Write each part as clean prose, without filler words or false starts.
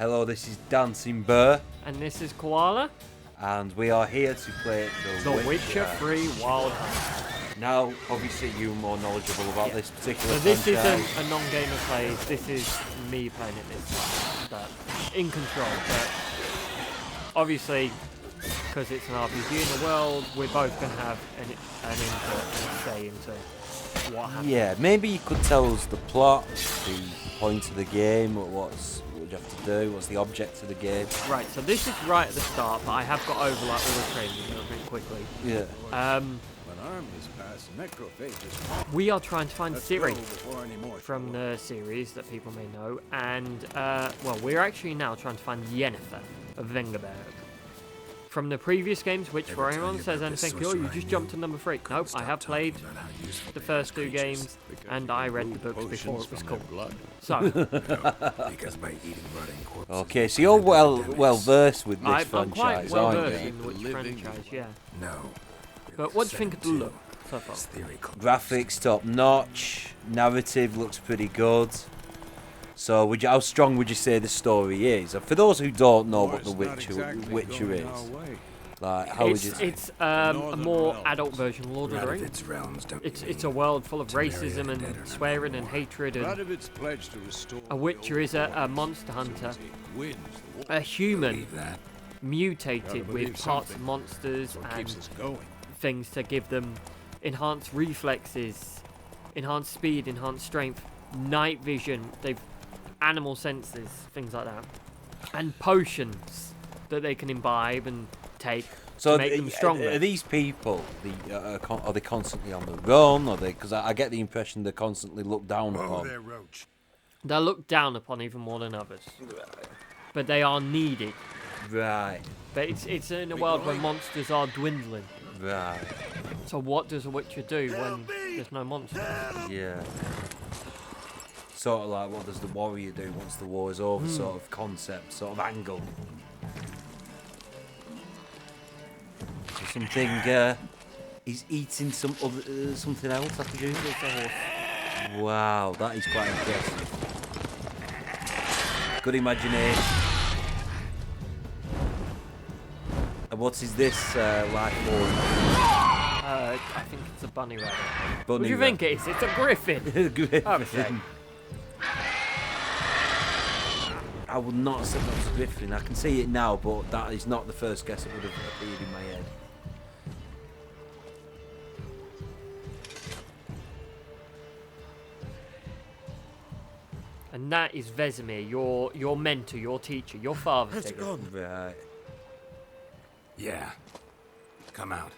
Hello, this is Dancingbear, And this is Koala. and we are here to play The Witcher 3 Wild Hunt. Now, obviously, you're more knowledgeable about this particular So this franchise. isn't a non-gamer plays, this is me playing it this time, but in control. But obviously, because it's an RPG in the world, we're both going to have an input and a say into what happens. Yeah, maybe you could tell us the plot, the point of the game, what you have to do, what's the object of the game. Right, so this is right at the start, but I have got over like all the training really quickly. Yeah. We are trying to find Ciri from the series that people may know, and well, we're actually now trying to find Yennefer of Vengerberg. From the previous games, which for anyone that says anything, oh, you just jumped to number 3. Nope, I have played the first 2 games, and I read the books before it was cool. So, Okay, so you're well versed with this I'm quite franchise, well aren't versed you? in the Witcher franchise, yeah. No. But what do you think of the look so far? Graphics top notch, narrative looks pretty good. So, how strong would you say the story is? And for those who don't know what the Witcher is, like how would you? It's a more adult version of Lord of the Rings. It's a world full of racism and swearing and hatred, and a Witcher is a monster hunter, a human mutated with parts of monsters and things to give them enhanced reflexes, enhanced speed, enhanced strength, night vision. They've animal senses, things like that, and potions that they can imbibe and take to make them stronger. Are these people? Are they constantly on the run? Or they? Because I get the impression they're constantly looked down upon. They're looked down upon even more than others, but they are needed. Right. But it's in a world where monsters are dwindling. Right. So what does a Witcher do when there's no monsters? Yeah. Sort of like, what does the warrior do once the war is over? Sort of concept, sort of angle. So something. He's eating something else, I presume. It's a horse. Wow, that is quite impressive. Good imagination. And what is this life form? I think it's a bunny rabbit. What Bunny do you think it is? It's a griffin. Griffin. Okay. I would not have said that was a griffin. I can see it now, but that is not the first guess that would have appeared in my head. And that is Vesemir, your mentor, your teacher, your father How's it figure. gone? Right. Yeah. Come out.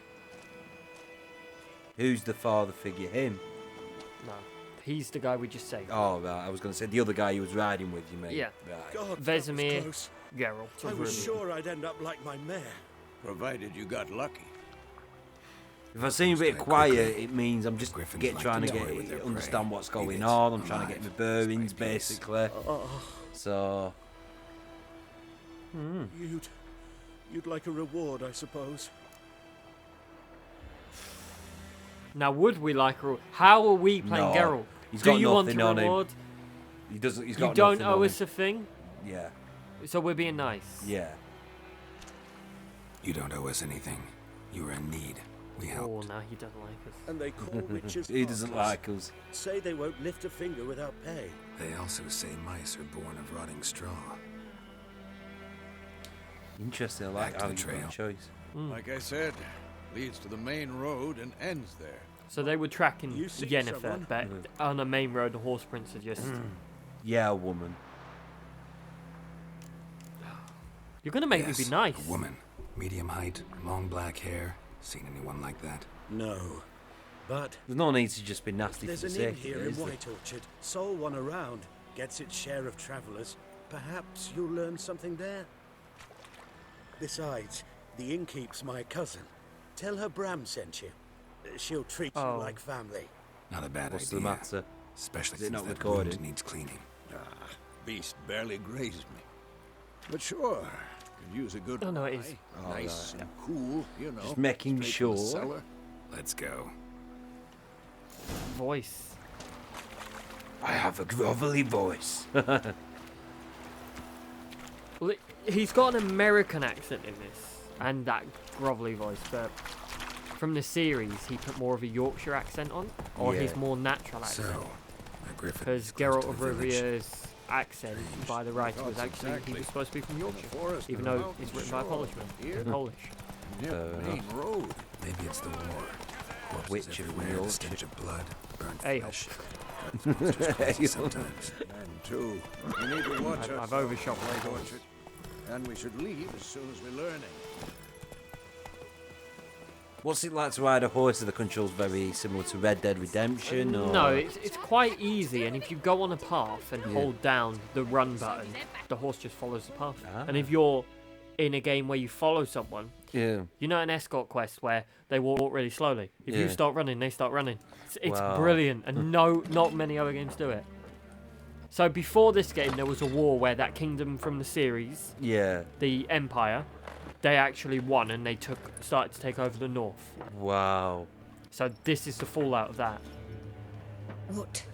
Who's the father figure? Him? No, he's the guy we just saved. Oh, right. I was going to say the other guy he was riding with you, mate. Yeah. Right. God, that was Vesemir, close. Geralt I of was Rivia. sure I'd end up like my mare. Provided you got lucky. If I seem a bit quiet, it means I'm just Griffins like trying to to toy with their understand prey. what's going Eat it on. I'm trying to alive. get my bearings, It's my piece. basically. So, You'd like a reward, I suppose. Now, would we like a... How are we playing No. Geralt? He's Do got you want nothing a on him. reward? he doesn't. He's You got don't nothing owe on us a thing? him. Yeah. So we're being nice. Yeah. You don't owe us anything. You were in need. We Oh, helped. now he doesn't like us. And they call witches He doesn't heartless. like us. Say they won't lift a finger without pay. They also say mice are born of rotting straw. Interesting. I Back like to how the you got trail. a choice. Like I said, leads to the main road and ends there. So they were tracking You see Yennefer, someone? but on a main road, the horse prince are just... Yeah, a woman. You're going to make Yes, me be nice. A woman. Medium height, long black hair. Seen anyone like that? No. But There's no need to just be nasty there's for the an inn sake here of it, in is there? White Orchard. Sole one around. Gets its share of travellers. Perhaps you'll learn something there. Besides, the innkeep's my cousin. Tell her Bram sent you. She'll treat Oh. you like family. Not a bad What's idea. the matter? Especially Is it since not that recorded? wound needs cleaning. Beast barely grazed me. But sure, could use a good Oh, no, it pie. is. Nice and cool, you know. Just making straight from the sure. cellar. Let's go. Voice. I have a grovelly voice. Well, he's got an American accent in this, and that grovelly voice, but from the series, he put more of a Yorkshire accent on, or his more natural accent. So, a griffin. Because is close Geralt to of the village. Rivia's accent by the writer was actually, he was supposed to be from Yorkshire, even though it's written by a Polishman, in Polish. Main road. Maybe it's the war. Corpses Witch of everywhere, Yorkshire. the stench of blood, burnt Hey, flesh. Monsters crazy sometimes. And two, we need to watch I've ourselves, overshot my goals. Orchard. And we should leave as soon as we're learning. What's it like to ride a horse? Are the controls very similar to Red Dead Redemption? Or? No, it's quite easy, and if you go on a path and hold down the run button, the horse just follows the path. Ah. And if you're in a game where you follow someone, Yeah. you know an escort quest where they walk really slowly. If you Yeah. start running, they start running. It's Wow. brilliant, and not many other games do it. So before this game, there was a war where that kingdom from the series, Yeah. the Empire, they actually won and they started to take over the north. Wow. So this is the fallout of that. What?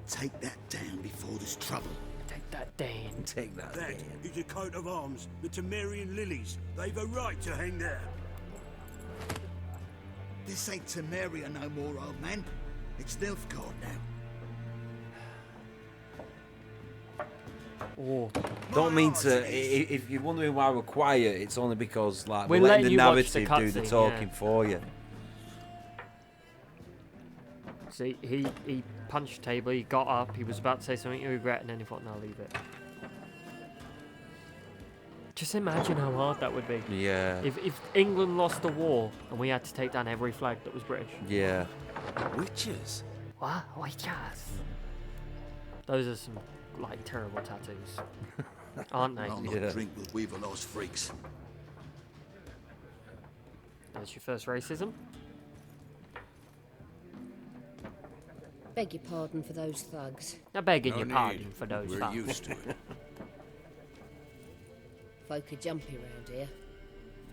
Take that down before there's trouble. Take that down. Take that. That is a coat of arms, the Temerian lilies. They've a right to hang there. This ain't Temeria no more, old man. It's Nilfgaard now. Oh, Don't mean to. If you're wondering why we're quiet, it's only because like We're we're letting the letting you watch the narrative do the cutscene, talking yeah. for you. see, he punched the table, he got up, he was about to say something he regret, and then he thought, no, leave it. Just imagine how hard that would be. Yeah. If England lost the war and we had to take down every flag that was British. Yeah. Witches? What? Witches? Those are some, like, terrible tattoos. Aren't they? I'll not Yeah. drink with Weaverlaw's freaks. That's your first racism. Beg your pardon for those thugs. I begging No your need. pardon for those We're facts. used to it. Folk are jumpy round here.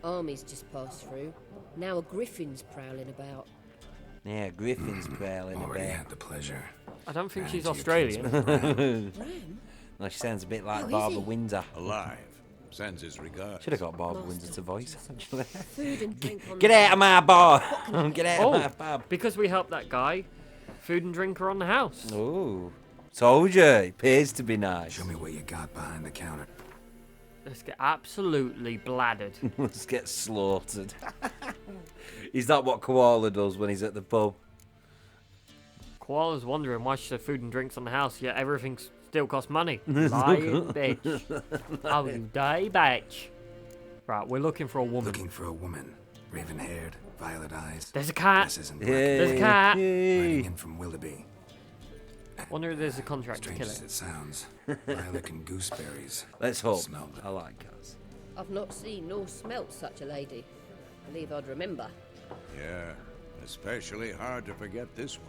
Armies just passed through. Now a griffin's prowling about. Yeah. Griffin's prowling Already about. had the pleasure. I don't think Adding she's to your Australian. kinsman's Ram? No, she sounds a bit Oh, like is Barbara he? Windsor. Alive. Sends his regards. Should have got Barbara Master Windsor to voice actually. Food and drink on Get the out of my bar! Get out Oh. of my pub! Because we helped that guy, food and drink are on the house. Oh, told you. It pays to be nice. Show me what you got behind the counter. Let's get absolutely bladdered. Let's get slaughtered. Is that what Koala does when he's at the pub? Koala's wondering why she said food and drinks on the house, yet everything still costs money. Lying bitch. Oh, you die, bitch. Right, we're looking for a woman. Looking for a woman. Raven-haired, violet eyes. There's a cat. Dresses in black. There's a cat. Riding in from Willoughby. Wonder if there's a contract to Strange kill as it. it sounds. Lilac and gooseberries. Let's hope. Smell them. I like cats. I've not seen nor smelt such a lady. Believe I'd remember. Yeah. Especially hard to forget this one.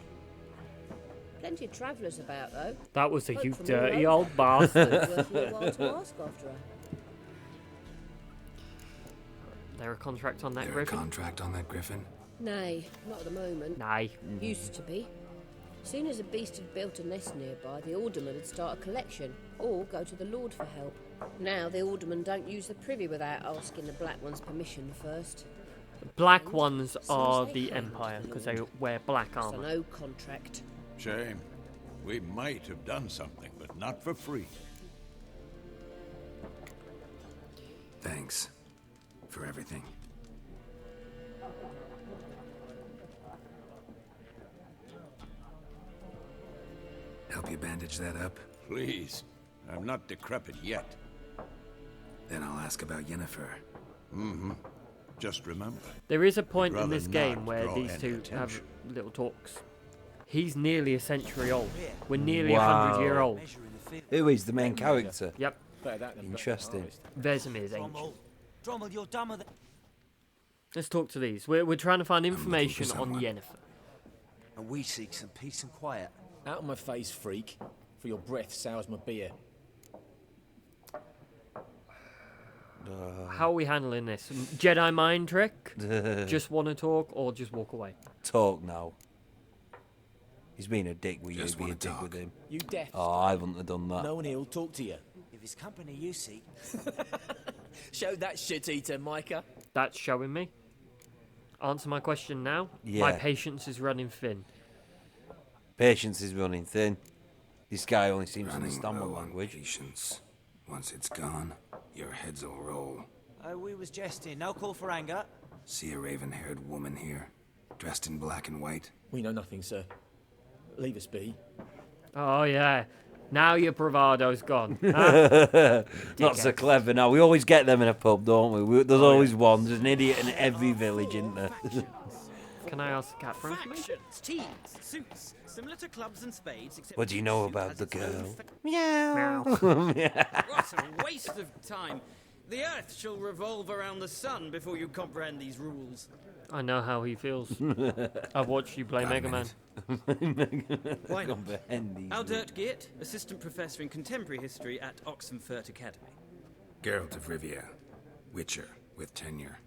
Plenty of travellers about, though. That was a Folk you from all dirty over. old bastard. Worth your while to ask after her. There a contract on that There a griffin? contract on that griffin? Nay, not at the moment. Nay. Used to be. Soon as a beast had built a nest nearby, the alderman would start a collection, or go to the lord for help. Now the aldermen don't use the privy without asking the black one's permission first. Black ones are the Empire, because they wear black So armor. no contract. Shame. We might have done something, but not for free. Thanks for everything. Help you bandage that up? Please. I'm not decrepit yet. Then I'll ask about Yennefer. Just remember. There is a point I'd in this rather game not where draw these any two have attention. little talks. He's nearly a century old. We're nearly Wow. 100 year old. Who is the main character? Yep, Interesting. Vesemir's ancient. Drommel, you're dumber than... Let's talk to these. We're trying to find information on someone. Yennefer. And we seek some peace and quiet. Out of my face, freak, for your breath sours my beer. How are we handling this? Jedi mind trick? Just want to talk or just walk away? Talk now. He's being a dick with you. Just Be a wanna dick talk. with him. You deaf? Oh, I wouldn't have done that. No one here will talk to you. If If it's company you seek. Show that shit-eater, Micah. That's showing me. Answer my question now. Yeah. My patience is running thin. Patience is running thin. This guy only seems to Running understand low one on language. patience. Once it's gone, your heads will roll. Oh, we was jesting. No call for anger. See a raven-haired woman here, dressed in black and white? We know nothing, sir. Leave us be. Oh, yeah. Now your bravado's gone. Huh? Not so Dickhead. clever now. We always get them in a pub, don't we? There's always one. There's an idiot in every village, isn't there? Can I ask the cat for information? Factions, teams, suits, similar to clubs and spades, except What do you know each suit about has the its own girl? fa- Meow. What a waste of time. The Earth shall revolve around the sun before you comprehend these rules. I know how he feels. I've watched you play Got a Mega Man. minute? Why not? Comprehend these Aldert Geert, Assistant Professor in Contemporary History at Oxenfurt Academy. Geralt of Rivia, Witcher, with tenure.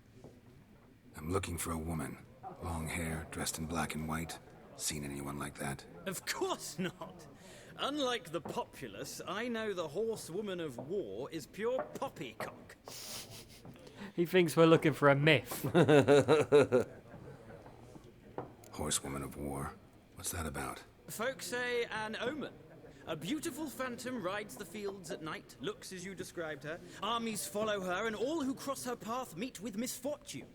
I'm looking for a woman. Long hair, dressed in black and white. Seen anyone like that? Of course not. Unlike the populace, I know the horsewoman of war is pure poppycock. He thinks we're looking for a myth. Horsewoman of war. What's that about? Folks say an omen. A beautiful phantom rides the fields at night, looks as you described her. Armies follow her, and all who cross her path meet with misfortune.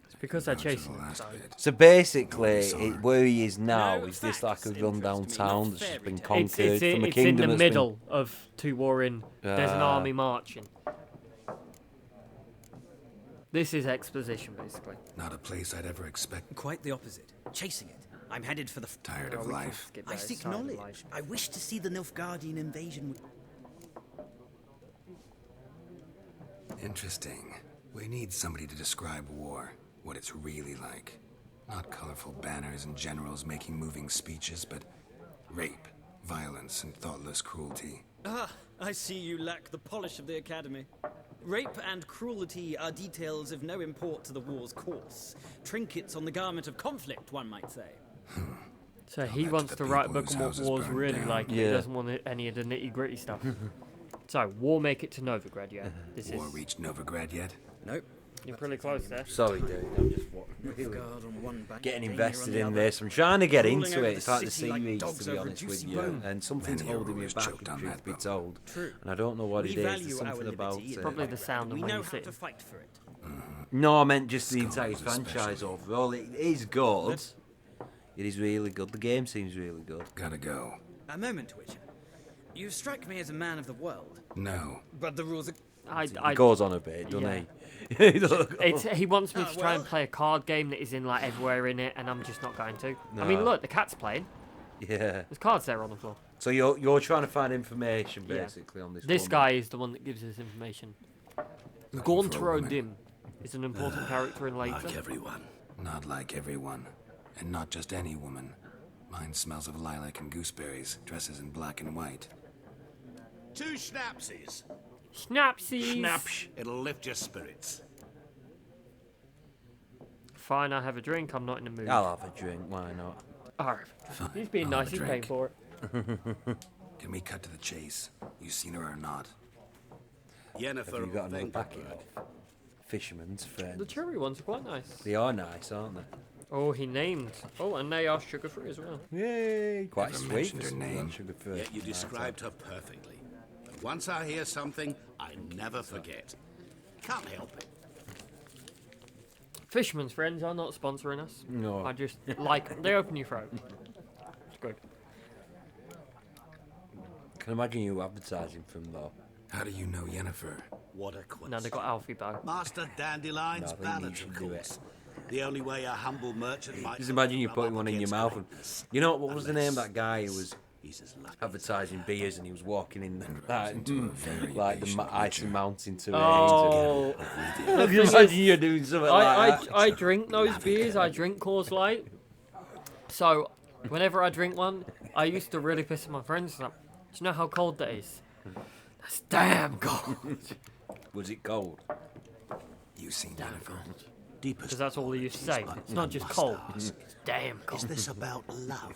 It's because they're Down to chasing the him. last So. bit. So basically, Sorry. where he is now No, is this facts like a rundown interest me, not town that's just fairy been tales. conquered It's from a in kingdom the that's been- middle of two warring. There's an Ah. army marching. This is exposition, basically. Not a place I'd ever expect. Quite the opposite. Chasing it. I'm headed for the... Tired Oh, of we can life. skip I that, seek it's side of knowledge. life. I wish to see the Nilfgaardian invasion. Interesting. We need somebody to describe war, what it's really like. Not colorful banners and generals making moving speeches, but rape, violence, and thoughtless cruelty. Ah, I see you lack the polish of the Academy. Rape and cruelty are details of no import to the war's course. Trinkets on the garment of conflict, one might say. So he that wants to to the write a people book whose on what houses war's burned really down. like. He Yeah. doesn't want any of the nitty gritty stuff. So, war make it to Novigrad, yeah. This War is. reached Novigrad yet? Nope. You're pretty close there. Sorry, dude. I'm just really Nilfgaard on one bank, getting Daemir invested on the in other. this. I'm trying to get Crawling into over it. the It's like the city like series, dogs to be over a honest with juicy you. bone. And something's Many a holding me ruler's back, choked if on truth that be bone. told. True. And I don't know what We it is. value There's our something about liberty in it. Probably the sound We of when know you how sit. to fight for it. No, I meant just the Scum entire was franchise especially. overall. It is good. It is really good. The game seems really good. Gotta go. A moment, Witcher. You strike me as a man of the world, No. but the rules are... I He goes on a bit, doesn't yeah. he? He does. he wants me Oh, to try and well. play a card game that is in like everywhere in it, and I'm just not going to. I mean, No. look, the cat's playing. Yeah. There's cards there on the floor. So you're trying to find information Yeah. basically on this. This woman. guy is the one that gives us information. Looking for a Gauntro woman. Dim is an important character in later. Like everyone. Not like everyone. And not just any woman. Mine smells of lilac and gooseberries, dresses in black and white. 2 schnapsies. Snapsies! Schnapsh. It'll lift your spirits. Fine, I have a drink. I'm not in the mood. I'll have a drink. Why not? Alright. He's being I'll nice. have He's a paying drink. for it. Can we cut to the chase? You seen her or not? Yennefer Have you got another think packet about of Fisherman's Friend? The cherry ones are quite nice. They are nice, aren't they? Oh, he named. Oh, and they are sugar free as well. Yay! Quite Never sweet. mentioned for her some name. sugar-free. Yet you described her perfectly. And once I hear something, I never forget. Can't help it. Fisherman's Friends are not sponsoring us. No. I just like they open your throat. It's good. Can imagine you advertising from though. How do you know Yennefer? What a question. Now they got Alfie Bow. Master Dandelion's No, I think you ballads, should of do course. The only way a humble merchant might... Just imagine you rub putting up one in your against mouth. And, greatness. you know what was the name of Unless that guy who was he's as lucky as advertising beers and he was walking in the into a very like the patient icy witcher. mountain to Oh, Can you imagine you doing something like that? I drink those beers. I drink Coors Light. So, whenever I drink one, I used to really piss my friends off. Do you know how cold that is? That's damn cold. Was it cold? You seen Yennefer? deepest... Because that's all they used to say. but It's not just must cold. ask, It's damn Is cold. this about love?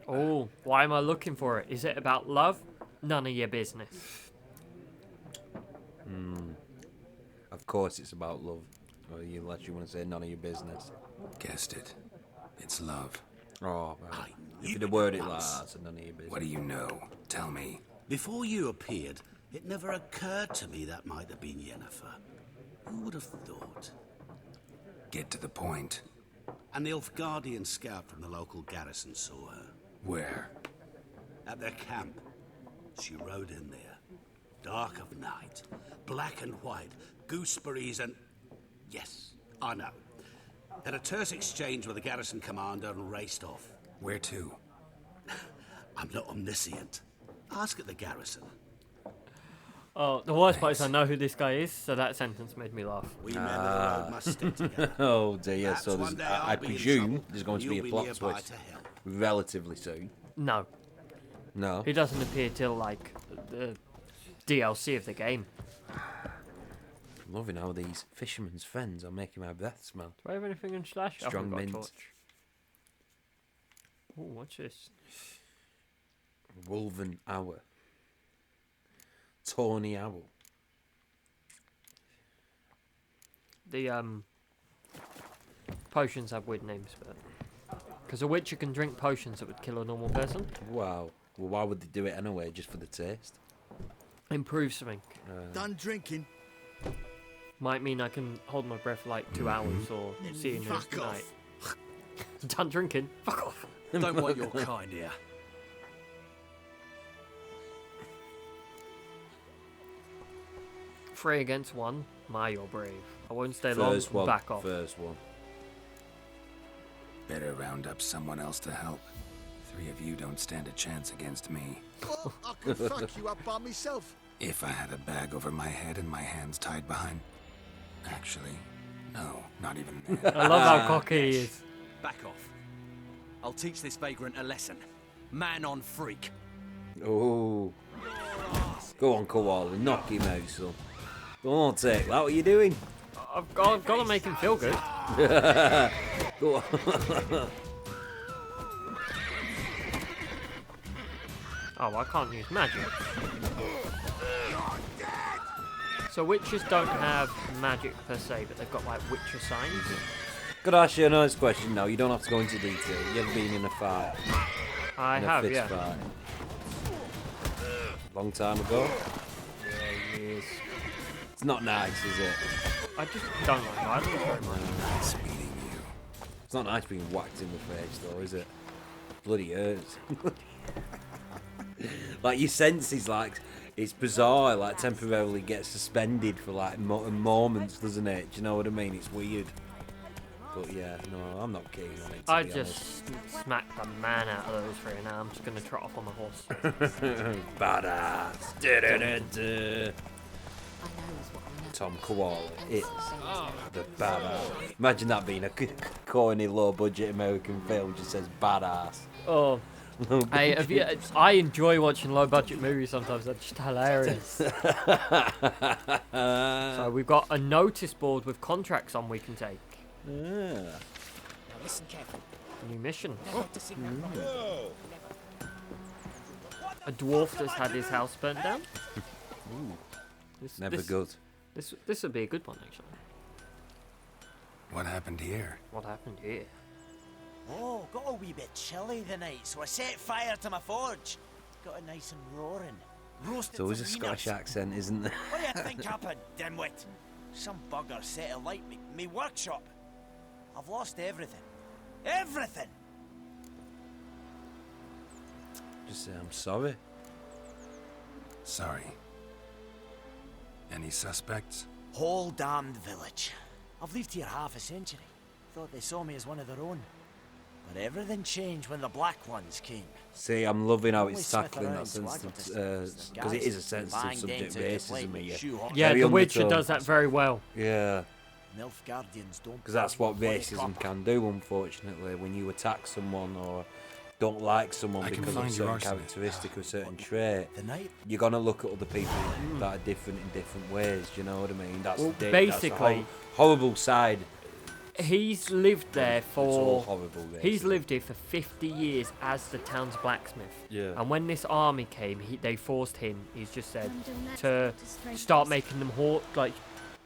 Oh, why am I looking for it? Is it about love? None of your business. Of course it's about love. Unless you want to say none of your business. Guessed it. It's love. Oh, right. If you'd have worded it like that, it's none of your business. What do you know? Tell me. Before you appeared, it never occurred to me that might have been Yennefer. Who would have thought? Get to the point. An Nilfgaardian scout from the local garrison saw her. Where? At their camp. She rode in there. Dark of night. Black and white. Gooseberries and... Yes, I know. Had a terse exchange with the garrison commander and raced off. Where to? I'm not omniscient. Ask at the garrison. Oh, the worst part is I know who this guy is, so that sentence made me laugh. We men of the road must stick together. Oh dear, Perhaps so one day I I'll be in presume trouble there's going and to be you'll a plot nearby twist to help. relatively soon. No, No. he doesn't appear till like the DLC of the game. I'm loving how these fishermen's friends are making my breath smell. Do I have anything in slash? Strong I've got a mint. torch. Oh, what's this? Wolven Hour. Tawny Owl. The potions have weird names, but because a witcher can drink potions that would kill a normal person. Wow. Well, why would they do it anyway? Just for the taste? Improve something. Done drinking. Might mean I can hold my breath for like 2 hours or see you next Fuck night. off. Done drinking. Fuck off. Don't want your kind here. 3 against 1. My, you're brave. I won't stay First long. one. Back off. First one. Better round up someone else to help. 3 of you don't stand a chance against me. What? I could fuck you up by myself. If I had a bag over my head and my hands tied behind... Actually, no, not even that. I love how cocky he is. Back off. I'll teach this vagrant a lesson. Man on freak. Oh. Go on, Koala. Knock him out, son. Go on, take that. What are you doing? I've got to make him feel good. Go on. Oh, I can't use magic. So witches don't have magic per se, but they've got like witcher signs. Could I ask you a nice question now? You don't have to go into detail. You ever been in a fight? I In a have, fist yeah. fight? Long time ago? Yeah, years. It's not nice, is it? I just don't like violence very much. Nice meeting you. It's not nice being whacked in the face, though, is it? Bloody hurts. Like, your senses, like, it's bizarre, like, temporarily gets suspended for, like, moments, doesn't it? Do you know what I mean? It's weird. But, yeah, no, I'm not keen on it, to I be just smacked the man out of those 3 and now I'm just going to trot off on my horse. honest. Badass. Da-da-da-da. Tom Koala is the badass. Imagine that being a corny, low-budget American film, just says badass. Oh. Hey, I enjoy watching low-budget movies sometimes. They're just hilarious. So we've got a notice board with contracts on we can take. Yeah. Now listen carefully. New mission. Never to sing that wrong. A dwarf that's had his house burnt down. Never good. This would be a good one, actually. What happened here? What happened here? Oh, got a wee bit chilly the night, so I set fire to my forge. Got it nice and roaring. Roasted It's always a some Scottish wieners. accent, isn't there? What do you think happened, dimwit? Some bugger set alight me workshop. I've lost everything. Everything! Just say I'm sorry. Sorry. Any suspects? Whole damned village. I've lived here half a century. Thought they saw me as one of their own. But everything changed when the black ones came. See, I'm loving how Only it's Smith tackling around, that so I got sensitive, to because it is a disguise. sensitive Banged subject, into the plate racism with here. shoehorn. Yeah, Very The Witcher undertone. does that very well. Yeah, Nilfgaardians don't. because that's what play racism cop. can do, unfortunately. When you attack someone or don't like someone I can because of a find your certain arsonist. characteristic or a certain trait, The night. you're going to look at other people that are different in different ways, do you know what I mean? That's Well, that's the basically- horrible side He's lived there It's all for. horrible. He's racism. lived here for 50 years as the town's blacksmith. Yeah. And when this army came, they forced him. He's just said to start making them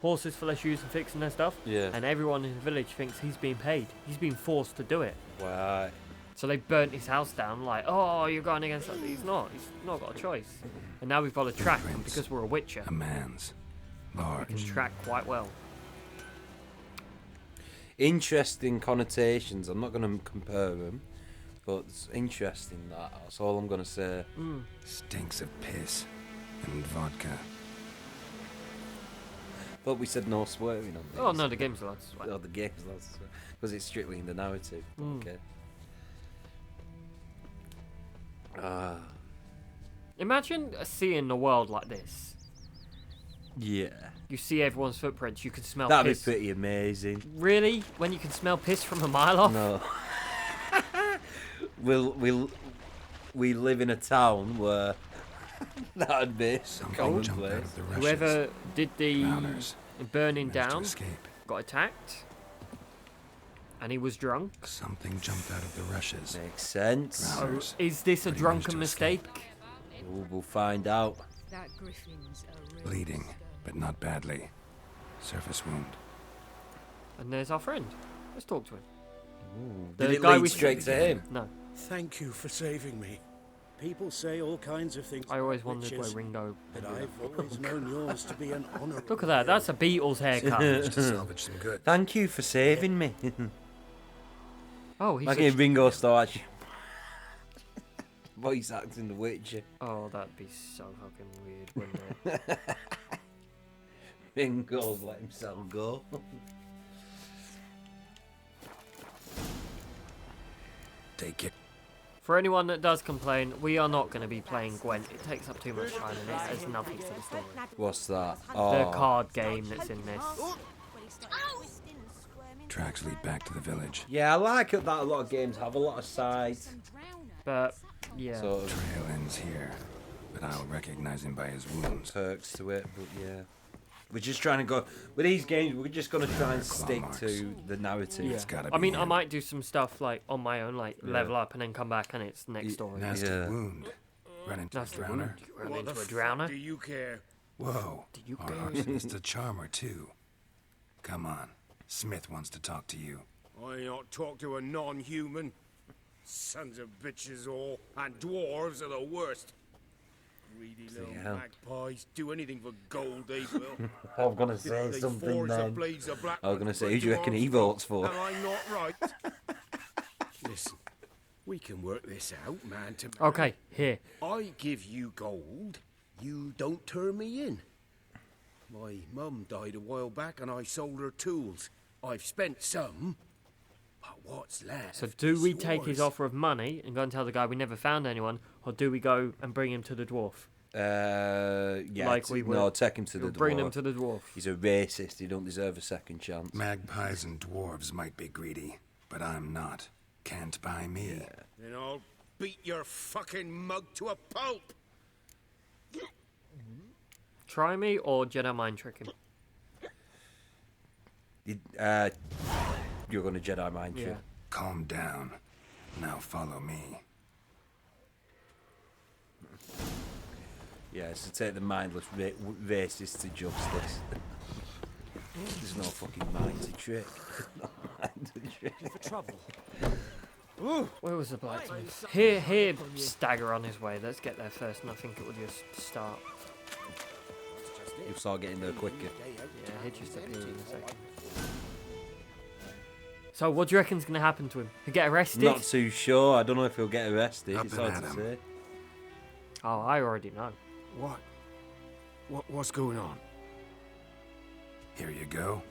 horses for their shoes and fixing their stuff. Yeah. And everyone in the village thinks he's being paid. He's being forced to do it. Right. So they burnt his house down. Like, oh, you're going against us. He's not. He's not got a choice. And now we've got to track him because we're a witcher. A man's. Large. We can track quite well. Interesting connotations. I'm not going to compare them, but it's interesting. That's all I'm going to say. Stinks of piss and vodka. But we said no swearing on this. Oh no, the game's allowed to swear. Oh, the game's allowed to swear. Because it's strictly in the narrative. Okay. Imagine seeing the world like this. Yeah. You see everyone's footprints. You can smell That'd piss. be pretty amazing. Really? When you can smell piss from a mile off? No. we live in a town where that'd be commonplace. Whoever did the Drowners burning managed to down escape. got attacked, and he was drunk. Something jumped out of the rushes. Makes sense. Drowners. Is this a But he managed drunken to mistake? We'll find out. That griffin's a real Bleeding, but not badly. Surface wound. And there's our friend. Let's talk to him. Did The it guy lead we straight to him? No. Thank you for saving me. People say all kinds of things. I always about wondered where witches, Ringo. but I've always known yours to be an honourable. Look at that. That's a Beatles haircut. Managed to salvage some good. Thank you for saving me. Oh, he's Like a- if Ringo starts voice acting The Witcher. Oh, that'd be so fucking weird, wouldn't it? Ringo let himself go. Take it. For anyone that does complain, we are not going to be playing Gwent. It takes up too much time and it has nothing to the story. What's that? The Oh, card game that's in this. Tracks lead back to the village. yeah, I like it that a lot of games have a lot of sides. But, yeah. Sort of Trail ends here, but I'll recognize him by his wounds. perks to it, but yeah. We're just trying to go with these games. We're just gonna try and Claw stick marks. to the narrative. Yeah. It's gotta I be mean, I him. might do some stuff like on my own, like level up and then come back and it's next story. Nasty Yeah. wound. Run into a Nasty drowner. wound. You run into a drowner. Do you care? Whoa. Do you Our care? arsonist a charmer too. Come on. Smith wants to talk to you. I not talk to a non-human. Sons of bitches all, and dwarves are the worst. Greedy little hell. magpies do anything for gold, they will. I'm gonna say They something forge the then. blades of black I was gonna ones say, for who do you reckon he dwarves. votes for? Am I not right? Listen, we can work this out, man to man. Okay, here. I give you gold, you don't turn me in. My mum died a while back and I sold her tools. I've spent some, but what's left? So do we is take his yours. offer of money and go and tell the guy we never found anyone, or do we go and bring him to the dwarf? Yeah. Like we no, will. take him to the We'll bring him dwarf. to the dwarf. He's a racist. He don't deserve a second chance. Magpies and dwarves might be greedy, but I'm not. Can't buy me. Then I'll beat your fucking mug to a pulp. Try me or Jedi mind trick him. You're gonna Jedi mind trick. Yeah. Calm down. Now follow me. Yeah, so take the mindless racist to justice. There's no fucking mind to trick. No mind to trick. For trouble. Where was the blacksmith? Here, stagger on his way. Let's get there first, and I think it will just start. You'll start getting there quicker. Yeah, he just appeared in a second. So, what do you reckon's going to happen to him? He'll get arrested? Not too sure. I don't know if he'll get arrested. Up It's and hard at to him. say. Oh, I already know. What's going on? Here you go.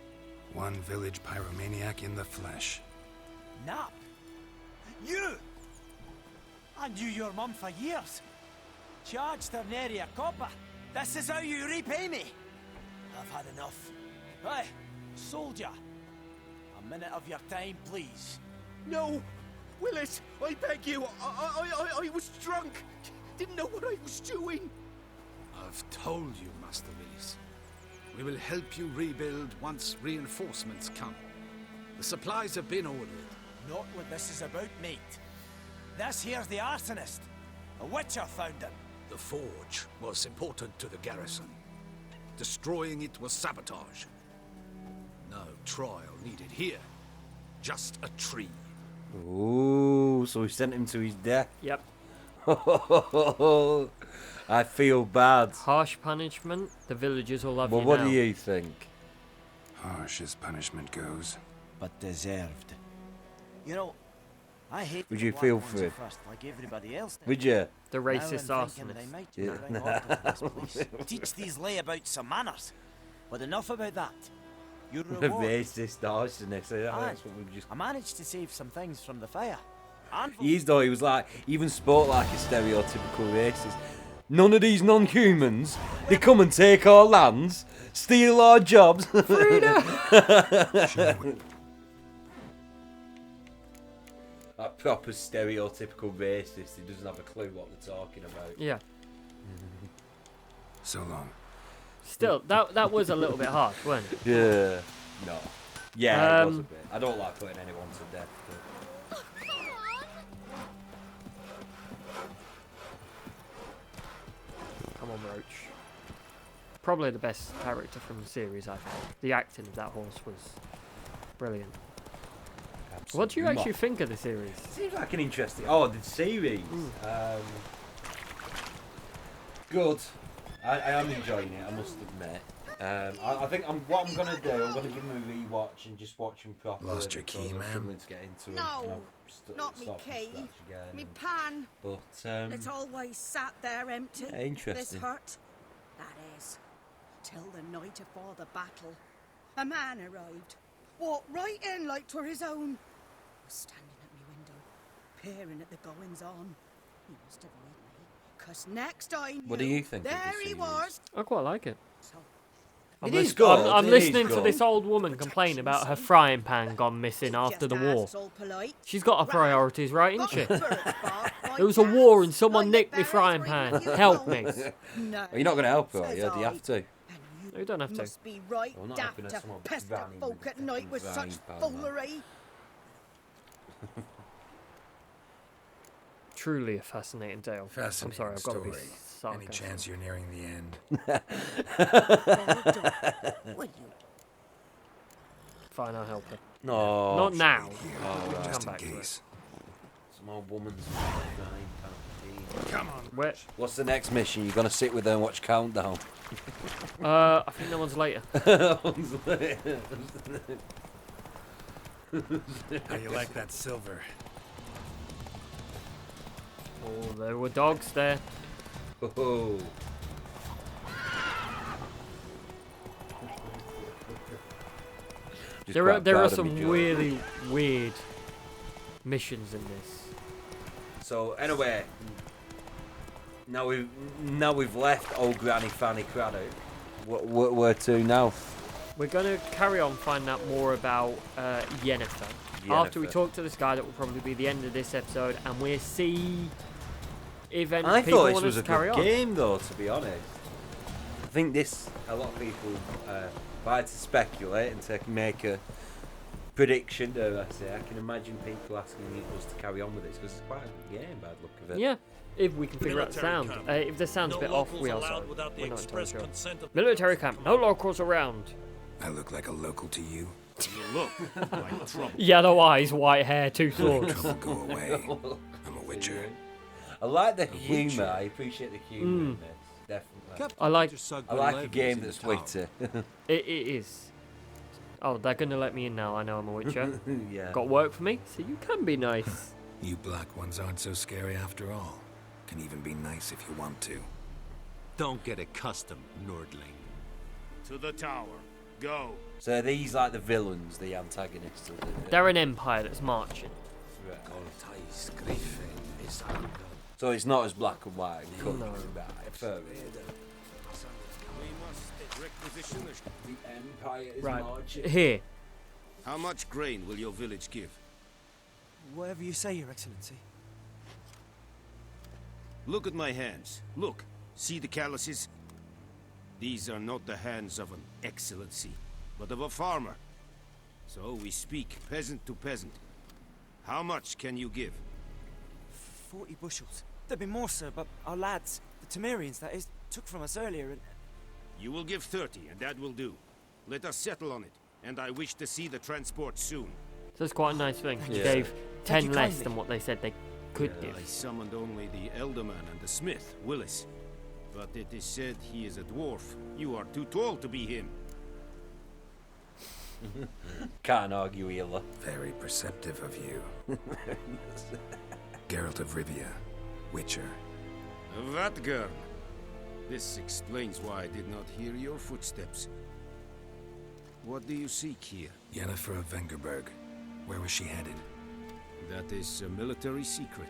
One village pyromaniac in the flesh. Nap. You! I knew your mum for years. Charged her nary a copper. This is how you repay me. I've had enough. Hey, soldier. A minute of your time, please. No, Willis, I beg you. I was drunk. Didn't know what I was doing. I've told you, Master Willis. We will help you rebuild once reinforcements come. The supplies have been ordered. Not what this is about, mate. This here's the arsonist. A witcher found him. The forge was important to the garrison. Destroying it was sabotage. No trial needed here. Just a tree. Ooh, so we sent him to his death. Yep. I feel bad. Harsh punishment. The villagers will love Well, you what now. do you think? Harsh as punishment goes. But deserved. You know, I hate. Would the you black feel ones for at it? first, like everybody else did. Would you? The Now racist I'm thinking they arsonist. might Yeah. bring order to this place. Teach these layabouts some manners. But enough about that. Your The reward. racist arsonist. Aye. That's what we just. I managed to save some things from the fire. And He is though. He was like, he even spoke like a stereotypical racist. None of these non-humans, they come and take our lands, steal our jobs. That proper stereotypical racist. He doesn't have a clue what they're talking about. Yeah. So long. Still, that was a little bit harsh, wasn't it? Yeah. No. Yeah, it was a bit. I don't like putting anyone to death. But... Come on, Roach. Probably the best character from the series, I think. The acting of that horse was brilliant. What do you actually think of the series? Seems like an interesting. Oh, the series. Good. I am enjoying it. I must admit. I think what I'm gonna do. I'm gonna give him a rewatch and just watch him properly. Lost your key, because I'm man? struggling to get into it. No, not me start from key. scratch again, Me and- pan. But It's always sat there empty. yeah, interesting. This hut. That is. Till the night afore the battle. A man arrived. Walked right in like 'twere his own. Was standing at me window, peering at the goings on. He must have read me. 'Cause next I knew, What do you think of the there he series? was. I quite like it. It is good, I'm it listening is to good. this old woman complain about her frying pan gone missing after the war. She's got her priorities right, isn't she? There was a war and someone nicked my frying pan. Help me. No, Well, you're not going to help her, are you? says Do you I. have to? No, you don't have to. Must be right Well, not daft helping her, to someone pester vanning folk with at the night with fucking such frying pan, man. foolery. Truly a fascinating tale. Fascinating I'm sorry, I've got to be story. Any sarcastic. chance you're nearing the end? Will you? Fine, I'll help her. No. Not now. Oh, We can right. come back to it. Some old woman's frying pan. Come on. Where? What's the next mission? You're going to sit with her and watch Countdown. I think that one's later. How you like that silver? Oh, there were dogs there. Oh. Just There are quite there are proud of me, some Joe. really weird missions in this. So anyway, now we've left old Granny Fanny Craddock. Where to now? We're gonna carry on finding out more about Yennefer. After we Yennefer. talk to this guy, that will probably be the end of this episode, and we'll see if any I people thought this want us was to a carry good on. game, though. To be honest, I think a lot of people like to speculate and to make a prediction. Dare I say? I can imagine people asking us to carry on with this because it's quite a good game by the look of it. Yeah, if we can figure out the Military sound. camp. If the sound's a bit off, we are sorry. allowed without the We're not entirely express sure. consent of Military camp, no locals around. I look like a local to you. You look like trouble. Yellow eyes, white hair, two swords. Trouble go away. I'm a witcher. I like the humour. I appreciate the humour in this. Definitely. I like I like a game that's witty. it is. Oh, they're gonna let me in now. I know I'm a witcher. Yeah. Got work for me, so you can be nice. You black ones aren't so scary after all. Can even be nice if you want to. Don't get accustomed, Nordling. To the tower. Go. So are these like the villains, the antagonists? Of the, They're an empire that's marching. So it's not as black and white and colour. No. Right, fair enough. The empire is Right, marching. here. How much grain will your village give? Whatever you say, Your Excellency. Look at my hands. Look. See the calluses? These are not the hands of an excellency, but of a farmer. So we speak peasant to peasant. How much can you give? 40 bushels. There'd be more, sir, but our lads, the Temerians, that is, took from us earlier and... You will give 30, and that will do. Let us settle on it, and I wish to see the transport soon. So it's quite a nice thing. You Yeah. gave 10 less than what they said they could give. I summoned only the Elderman and the smith, Willis. But it is said he is a dwarf. You are too tall to be him. Can't argue either. Very perceptive of you. Geralt of Rivia, Witcher. Vatgern. This explains why I did not hear your footsteps. What do you seek here? Yennefer of Vengerberg. Where was she headed? That is a military secret.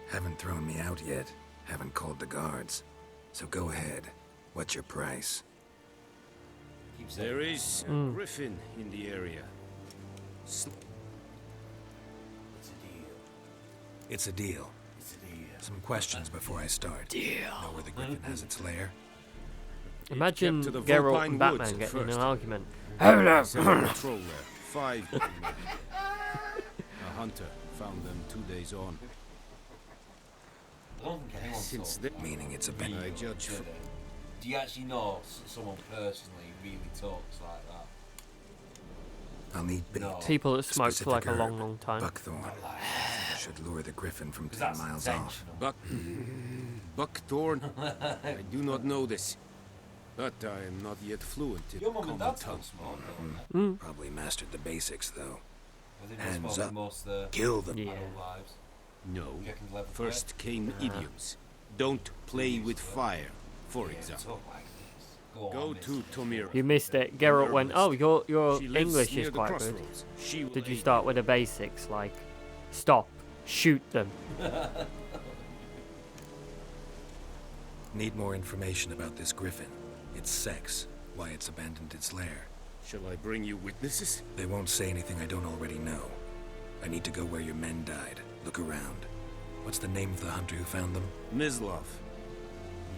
Haven't thrown me out yet. Haven't called the guards. So go ahead. What's your price? There is a griffin in the area. It's a deal. It's a deal. It's a deal. Some questions before I start. Deal. Know where the griffin has its lair? Imagine to the Geralt Vulpine and Batman Woods at getting in an first. argument. Patrol there. 5 men. A hunter found them 2 days on. I don't think anyone Since told then, Meaning it's a I bit. judge. Do you actually know someone personally really talks like that? I'll need bait. No. People that smoked for like Specific a long, herb. long time. Buckthorn. Should lure the griffin from 10 That's miles off. intentional. Buckthorn? I do not know this. But I am not yet fluent in Your mum and common dad tongue. still smoke, don't they? Probably mastered the basics, though. I think they Hands smoke up. most of their Kill them. Yeah. adult lives. No. Do you reckon they'll ever First came idioms. Don't play with fire, for play? Yeah, example. talk like this. Go Go on, to Tomira. You missed it. Geralt went, oh, your She lives English near is the quite good. crossroads. She will Did you aid start with the basics, like stop, shoot them? Need more information about this griffin. Its sex. Why it's abandoned its lair. Shall I bring you witnesses? They won't say anything I don't already know. I need to go where your men died. Look around. What's the name of the hunter who found them? Mislav.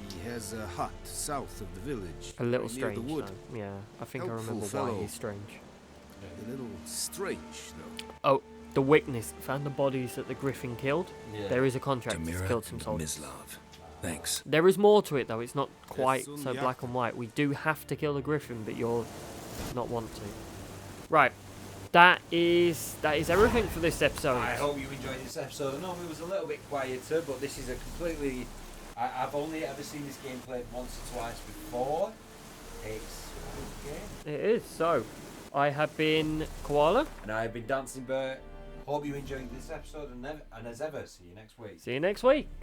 He has a hut south of the village. A little near the strange, wood. though. Yeah, I think I Helpful remember fellow. why he's strange. A little strange, though. Oh, the witness found the bodies that the griffin killed. Yeah. There is a contract. It's Tamira killed some and soldiers. Mislav. Thanks. There is more to it, though. It's not quite Yes, so yeah. black and white. We do have to kill the griffin, but you're not want to. Right. That is everything for this episode. I hope you enjoyed this episode. I know it was a little bit quieter, but this is a completely... I've only ever seen this game played once or twice before. It's a good game. It is. So, I have been Koala. And I've been Dancingbear. Hope you enjoyed this episode, and as ever, see you next week. See you next week.